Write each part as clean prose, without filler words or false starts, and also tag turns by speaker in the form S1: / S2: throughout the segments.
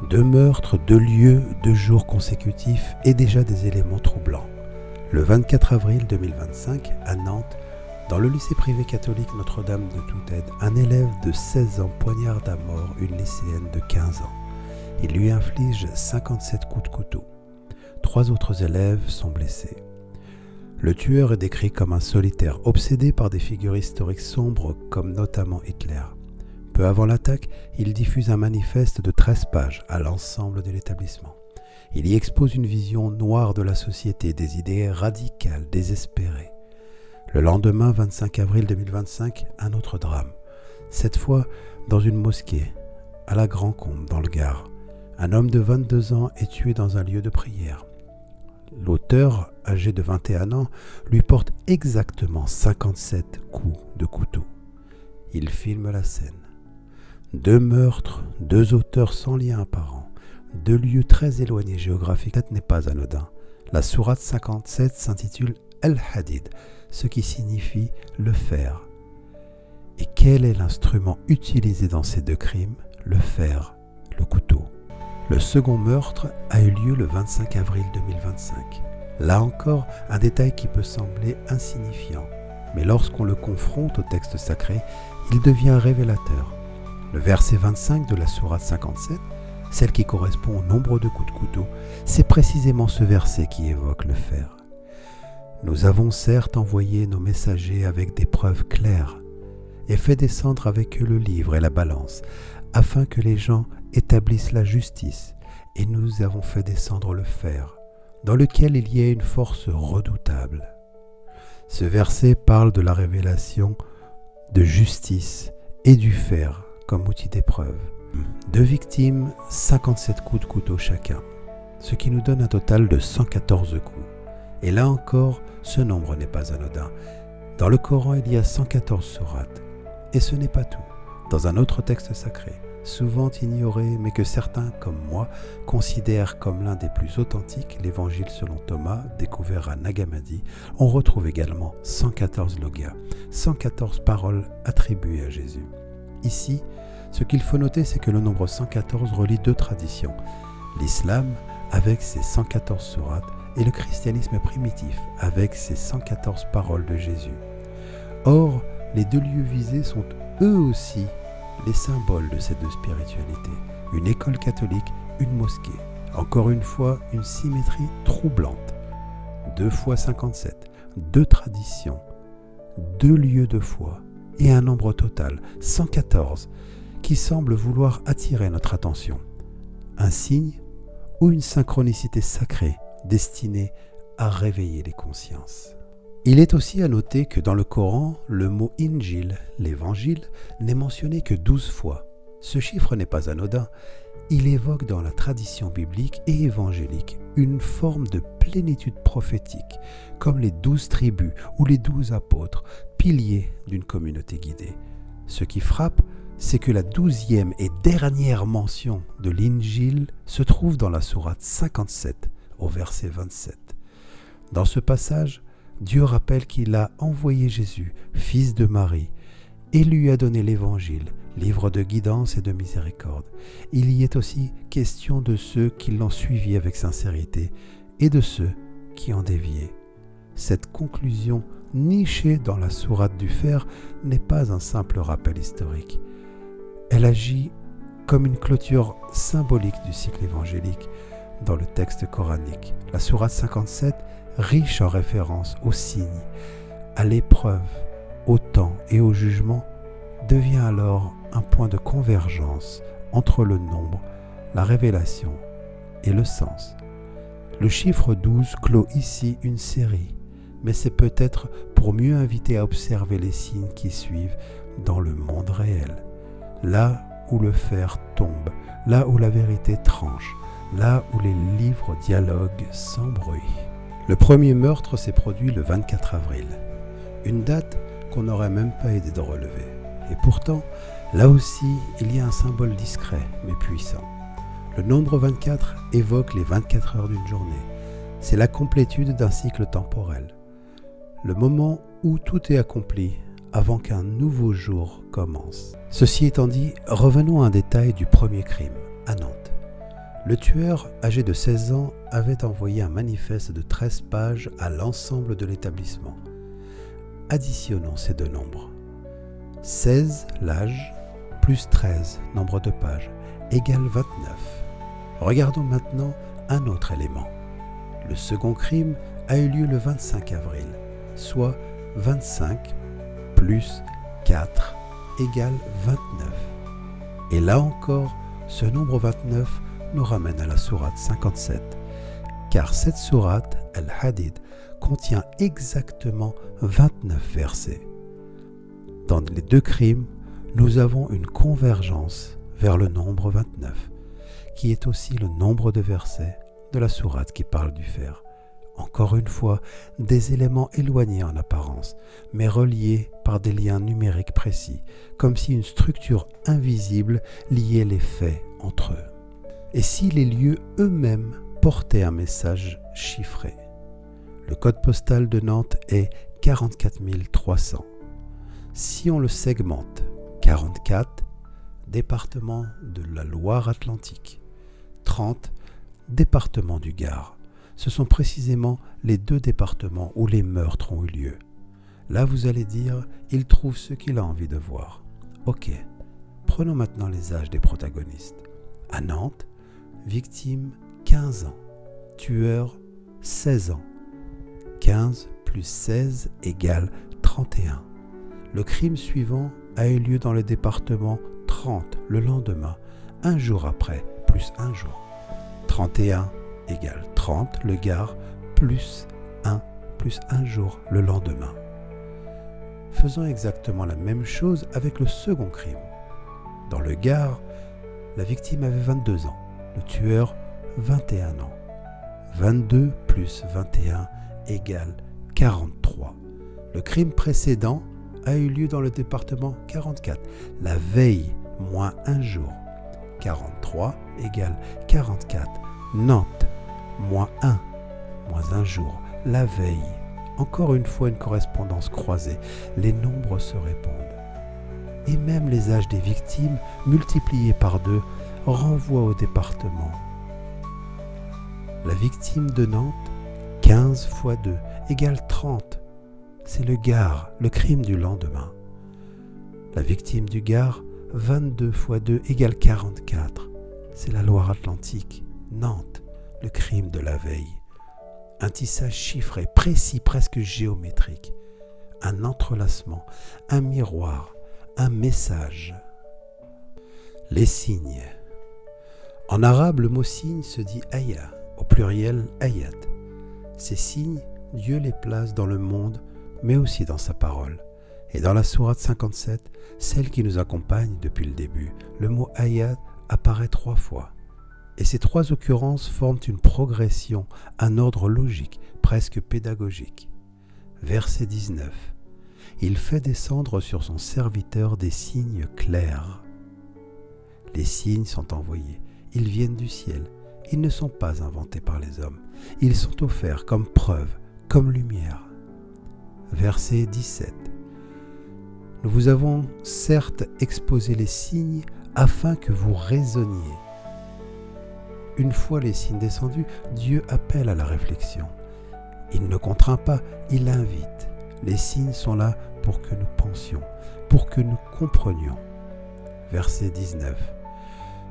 S1: 2 meurtres, 2 lieux, 2 jours consécutifs et déjà des éléments troublants. Le 24 avril 2025, à Nantes, dans le lycée privé catholique Notre-Dame de Toute-Aide, un élève de 16 ans poignarde à mort une lycéenne de 15 ans. Il lui inflige 57 coups de couteau. 3 autres élèves sont blessés. Le tueur est décrit comme un solitaire obsédé par des figures historiques sombres comme notamment Hitler. Peu avant l'attaque, il diffuse un manifeste de 13 pages à l'ensemble de l'établissement. Il y expose une vision noire de la société, des idées radicales, désespérées. Le lendemain, 25 avril 2025, un autre drame. Cette fois, dans une mosquée, à la Grand-Combe, dans le Gard. Un homme de 22 ans est tué dans un lieu de prière. L'auteur, âgé de 21 ans, lui porte exactement 57 coups de couteau. Il filme la scène. 2 meurtres, 2 auteurs sans lien apparent, 2 lieux très éloignés géographiquement n'est pas anodin. La sourate 57 s'intitule Al-Hadid, ce qui signifie le fer. Et quel est l'instrument utilisé dans ces 2 crimes? Le fer, le couteau. Le second meurtre a eu lieu le 25 avril 2025. Là encore, un détail qui peut sembler insignifiant, mais lorsqu'on le confronte au texte sacré, il devient révélateur. Le verset 25 de la sourate 57, celle qui correspond au nombre de coups de couteau, c'est précisément ce verset qui évoque le fer. Nous avons certes envoyé nos messagers avec des preuves claires et fait descendre avec eux le livre et la balance, afin que les gens établissent la justice, et nous avons fait descendre le fer, dans lequel il y a une force redoutable. Ce verset parle de la révélation de justice et du fer comme outil d'épreuve. 2 victimes, 57 coups de couteau chacun, ce qui nous donne un total de 114 coups. Et là encore, ce nombre n'est pas anodin. Dans le Coran, il y a 114 sourates. Et ce n'est pas tout. Dans un autre texte sacré, souvent ignoré, mais que certains, comme moi, considèrent comme l'un des plus authentiques, l'Évangile selon Thomas, découvert à Nagamadi, on retrouve également 114 logas, 114 paroles attribuées à Jésus. Ici, ce qu'il faut noter, c'est que le nombre 114 relie 2 traditions, l'islam avec ses 114 sourates et le christianisme primitif avec ses 114 paroles de Jésus. Or, les 2 lieux visés sont eux aussi les symboles de ces 2 spiritualités, une école catholique, une mosquée. Encore une fois, une symétrie troublante. 2 fois 57, 2 traditions, 2 lieux de foi et un nombre total, 114, qui semble vouloir attirer notre attention. Un signe ou une synchronicité sacrée destinée à réveiller les consciences. Il est aussi à noter que dans le Coran, le mot Injil, l'évangile, n'est mentionné que 12 fois. Ce chiffre n'est pas anodin. Il évoque dans la tradition biblique et évangélique une forme de plénitude prophétique, comme les 12 tribus ou les 12 apôtres, piliers d'une communauté guidée. Ce qui frappe, c'est que la 12e et dernière mention de l'Injil se trouve dans la sourate 57, au verset 27. Dans ce passage, Dieu rappelle qu'il a envoyé Jésus, fils de Marie, et lui a donné l'Évangile, livre de guidance et de miséricorde. Il y est aussi question de ceux qui l'ont suivi avec sincérité et de ceux qui ont dévié. Cette conclusion nichée dans la sourate du fer n'est pas un simple rappel historique. Elle agit comme une clôture symbolique du cycle évangélique dans le texte coranique. La sourate 57, riche en références aux signes, à l'épreuve, au temps et au jugement, devient alors un point de convergence entre le nombre, la révélation et le sens. Le chiffre 12 clôt ici une série, mais c'est peut-être pour mieux inviter à observer les signes qui suivent dans le monde réel. Là où le fer tombe, là où la vérité tranche, là où les livres dialoguent sans bruit. Le premier meurtre s'est produit le 24 avril, une date qu'on n'aurait même pas aidé de relever. Et pourtant, là aussi, il y a un symbole discret mais puissant. Le nombre 24 évoque les 24 heures d'une journée. C'est la complétude d'un cycle temporel. Le moment où tout est accompli avant qu'un nouveau jour commence. Ceci étant dit, revenons à un détail du premier crime, à Nantes. Le tueur, âgé de 16 ans, avait envoyé un manifeste de 13 pages à l'ensemble de l'établissement. Additionnons ces deux nombres. 16, l'âge, plus 13, nombre de pages, égale 29. Regardons maintenant un autre élément. Le second crime a eu lieu le 25 avril, soit 25 plus 4 égale 29. Et là encore, ce nombre 29 nous ramène à la sourate 57, car cette sourate, Al-Hadid, contient exactement 29 versets. Dans les deux crimes, nous avons une convergence vers le nombre 29, qui est aussi le nombre de versets de la sourate qui parle du fer. Encore une fois, des éléments éloignés en apparence, mais reliés par des liens numériques précis, comme si une structure invisible liait les faits entre eux. Et si les lieux eux-mêmes portaient un message chiffré? Le code postal de Nantes est 44 300. Si on le segmente, 44, département de la Loire-Atlantique, 30, département du Gard. Ce sont précisément les deux départements où les meurtres ont eu lieu. Là, vous allez dire, il trouve ce qu'il a envie de voir. Ok, prenons maintenant les âges des protagonistes. À Nantes, victime 15 ans, tueur 16 ans. 15 plus 16 égale 31. Le crime suivant a eu lieu dans le département 30 le lendemain, un jour après, plus un jour. 31 égale 30, le Gard, plus un jour le lendemain. Faisons exactement la même chose avec le second crime. Dans le Gard, la victime avait 22 ans, le tueur 21 ans. 22 plus 21 égale 43. Le crime précédent a eu lieu dans le département 44, la veille moins un jour. 43 égale 44. Nantes, moins un jour, la veille. Encore une fois une correspondance croisée, les nombres se répondent. Et même les âges des victimes, multipliés par 2, renvoient au département. La victime de Nantes, 15 fois 2 égale 30. C'est le Gard, le crime du lendemain. La victime du Gard, 22 fois 2 égale 44. C'est la Loire-Atlantique, Nantes, le crime de la veille. Un tissage chiffré, précis, presque géométrique. Un entrelacement, un miroir, un message. Les signes. En arabe, le mot signe se dit aya, au pluriel ayat. Ces signes, Dieu les place dans le monde, mais aussi dans sa parole. Et dans la sourate 57, celle qui nous accompagne depuis le début, le mot ayat apparaît 3 fois. Et ces 3 occurrences forment une progression, un ordre logique, presque pédagogique. Verset 19. Il fait descendre sur son serviteur des signes clairs. Les signes sont envoyés, ils viennent du ciel, ils ne sont pas inventés par les hommes, ils sont offerts comme preuve, comme lumière. Verset 17. Nous vous avons certes exposé les signes afin que vous raisonniez. Une fois les signes descendus, Dieu appelle à la réflexion. Il ne contraint pas, il invite. Les signes sont là pour que nous pensions, pour que nous comprenions. Verset 19.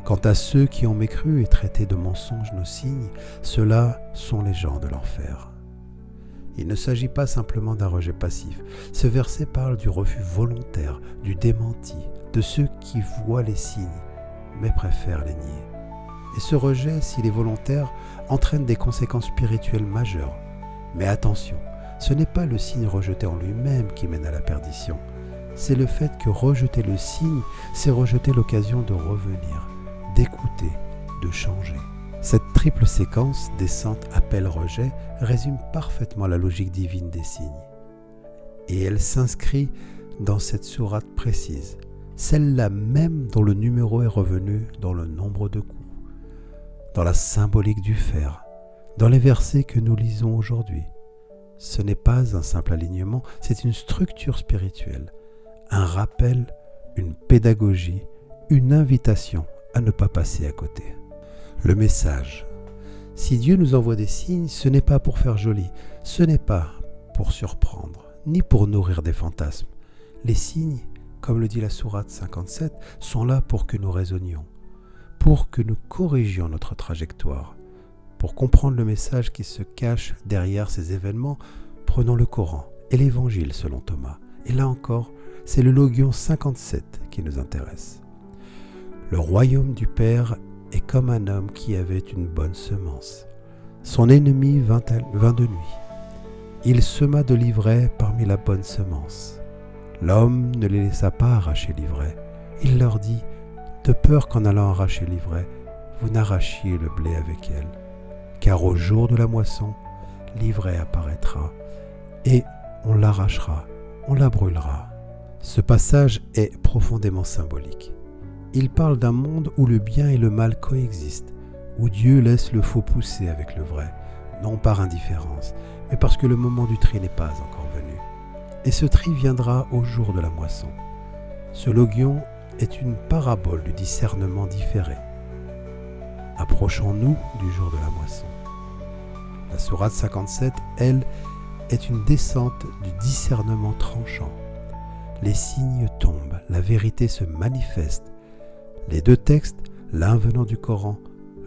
S1: Quant à ceux qui ont mécru et traité de mensonges nos signes, ceux-là sont les gens de l'enfer. Il ne s'agit pas simplement d'un rejet passif. Ce verset parle du refus volontaire, du démenti, de ceux qui voient les signes, mais préfèrent les nier. Et ce rejet, s'il est volontaire, entraîne des conséquences spirituelles majeures. Mais attention, ce n'est pas le signe rejeté en lui-même qui mène à la perdition. C'est le fait que rejeter le signe, c'est rejeter l'occasion de revenir, d'écouter, de changer. Cette triple séquence, descente, appel, rejet, résume parfaitement la logique divine des signes. Et elle s'inscrit dans cette sourate précise, celle-là même dont le numéro est revenu dans le nombre de coups, dans la symbolique du fer, dans les versets que nous lisons aujourd'hui. Ce n'est pas un simple alignement, c'est une structure spirituelle, un rappel, une pédagogie, une invitation à ne pas passer à côté. Le message. Si Dieu nous envoie des signes, ce n'est pas pour faire joli, ce n'est pas pour surprendre, ni pour nourrir des fantasmes. Les signes, comme le dit la sourate 57, sont là pour que nous raisonnions, pour que nous corrigions notre trajectoire. Pour comprendre le message qui se cache derrière ces événements, prenons le Coran et l'Évangile selon Thomas. Et là encore, c'est le Logion 57 qui nous intéresse. Le royaume du Père est comme un homme qui avait une bonne semence. Son ennemi vint de nuit. Il sema de l'ivraie parmi la bonne semence. L'homme ne les laissa pas arracher l'ivraie. Il leur dit, de peur qu'en allant arracher l'ivraie, vous n'arrachiez le blé avec elle. Car au jour de la moisson, l'ivraie apparaîtra, et on l'arrachera, on la brûlera. Ce passage est profondément symbolique. Il parle d'un monde où le bien et le mal coexistent, où Dieu laisse le faux pousser avec le vrai, non par indifférence, mais parce que le moment du tri n'est pas encore venu. Et ce tri viendra au jour de la moisson. Ce logion est une parabole du discernement différé. Approchons-nous du jour de la moisson. La sourate 57, elle, est une descente du discernement tranchant. Les signes tombent, la vérité se manifeste. Les deux textes, l'un venant du Coran,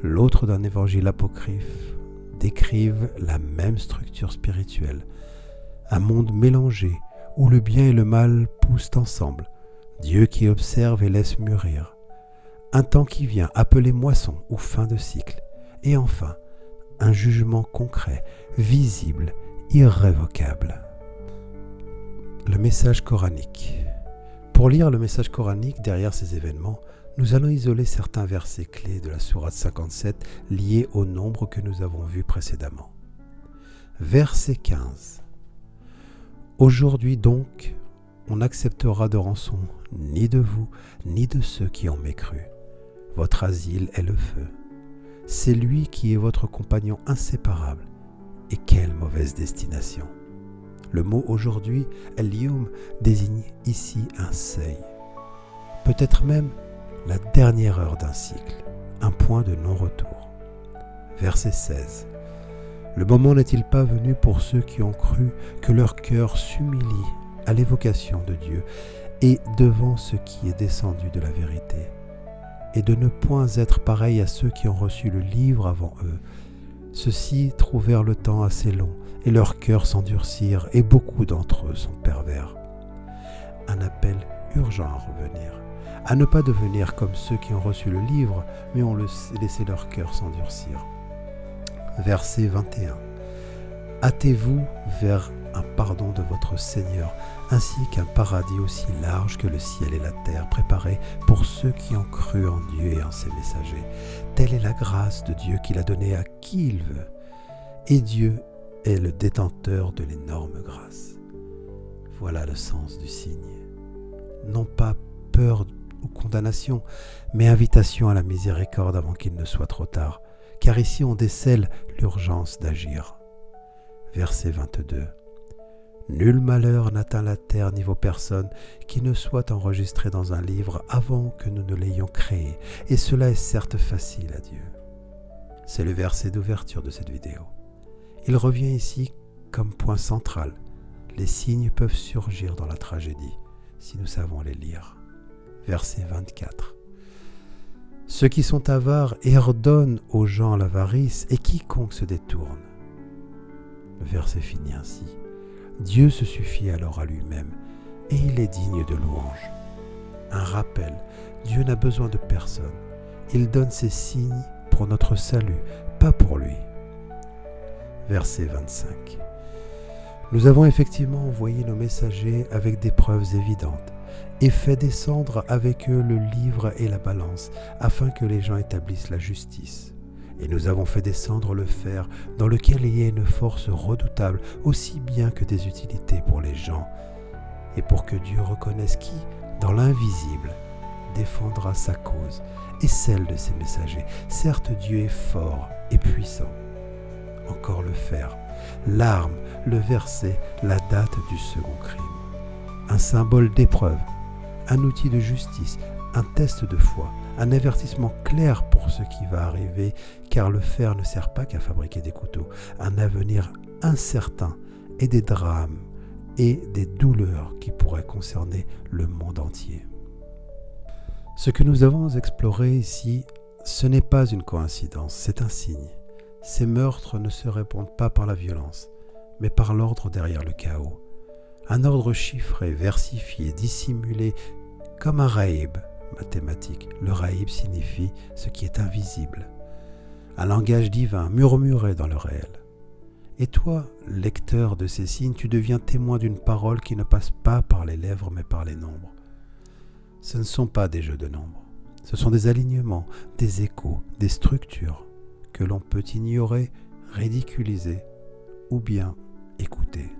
S1: l'autre d'un évangile apocryphe, décrivent la même structure spirituelle. Un monde mélangé, où le bien et le mal poussent ensemble, Dieu qui observe et laisse mûrir. Un temps qui vient, appelé moisson ou fin de cycle. Et enfin, un jugement concret, visible, irrévocable. Le message coranique. Pour lire le message coranique derrière ces événements, nous allons isoler certains versets clés de la sourate 57 liés au nombre que nous avons vu précédemment. Verset 15. Aujourd'hui donc, on n'acceptera de rançon ni de vous, ni de ceux qui ont mécru. Votre asile est le feu. C'est lui qui est votre compagnon inséparable. Et quelle mauvaise destination! Le mot aujourd'hui, al-yawm, désigne ici un seuil. Peut-être même la dernière heure d'un cycle, un point de non-retour. Verset 16. Le moment n'est-il pas venu pour ceux qui ont cru que leur cœur s'humilie à l'évocation de Dieu et devant ce qui est descendu de la vérité, et de ne point être pareils à ceux qui ont reçu le livre avant eux. Ceux-ci trouvèrent le temps assez long, et leurs cœurs s'endurcirent, et beaucoup d'entre eux sont pervers. Un appel urgent à revenir, à ne pas devenir comme ceux qui ont reçu le livre, mais ont laissé leur cœur s'endurcir. Verset 21. Hâtez-vous vers un pardon de votre Seigneur, ainsi qu'un paradis aussi large que le ciel et la terre, préparé pour ceux qui ont cru en Dieu et en ses messagers. Telle est la grâce de Dieu qu'il a donnée à qui il veut. Et Dieu est le détenteur de l'énorme grâce. Voilà le sens du signe. Non pas peur ou condamnation, mais invitation à la miséricorde avant qu'il ne soit trop tard, car ici on décèle l'urgence d'agir. Verset 22. Nul malheur n'atteint la terre ni vos personnes qui ne soit enregistré dans un livre avant que nous ne l'ayons créé, et cela est certes facile à Dieu. C'est le verset d'ouverture de cette vidéo. Il revient ici comme point central. Les signes peuvent surgir dans la tragédie si nous savons les lire. Verset 24. Ceux qui sont avares ordonnent aux gens l'avarice, et quiconque se détourne. Le verset finit ainsi. Dieu se suffit alors à lui-même, et il est digne de louange. Un rappel, Dieu n'a besoin de personne. Il donne ses signes pour notre salut, pas pour lui. Verset 25. Nous avons effectivement envoyé nos messagers avec des preuves évidentes, et fait descendre avec eux le livre et la balance, afin que les gens établissent la justice. Et nous avons fait descendre le fer, dans lequel il y a une force redoutable, aussi bien que des utilités pour les gens, et pour que Dieu reconnaisse qui, dans l'invisible, défendra sa cause et celle de ses messagers. Certes, Dieu est fort et puissant. Encore le fer, l'arme, le verset, la date du second crime. Un symbole d'épreuve, un outil de justice, un test de foi, un avertissement clair pour ce qui va arriver, car le fer ne sert pas qu'à fabriquer des couteaux, un avenir incertain et des drames et des douleurs qui pourraient concerner le monde entier. Ce que nous avons exploré ici, ce n'est pas une coïncidence, c'est un signe. Ces meurtres ne se répondent pas par la violence, mais par l'ordre derrière le chaos. Un ordre chiffré, versifié, dissimulé, comme un raïb mathématique. Le raïb signifie ce qui est invisible. Un langage divin murmuré dans le réel. Et toi, lecteur de ces signes, tu deviens témoin d'une parole qui ne passe pas par les lèvres mais par les nombres. Ce ne sont pas des jeux de nombres. Ce sont des alignements, des échos, des structures que l'on peut ignorer, ridiculiser ou bien écouter.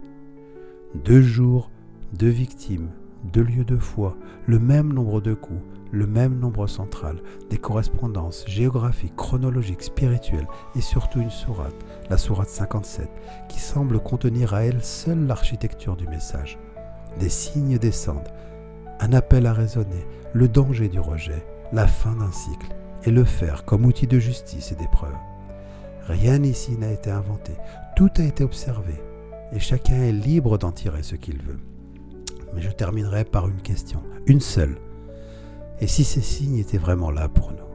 S1: 2 jours, 2 victimes, 2 lieux de foi, le même nombre de coups, le même nombre central, des correspondances géographiques, chronologiques, spirituelles et surtout une sourate, la sourate 57, qui semble contenir à elle seule l'architecture du message. Des signes descendent, un appel à raisonner, le danger du rejet, la fin d'un cycle et le fer comme outil de justice et d'épreuve. Rien ici n'a été inventé, tout a été observé et chacun est libre d'en tirer ce qu'il veut. Mais je terminerai par une question, une seule. Et si ces signes étaient vraiment là pour nous ?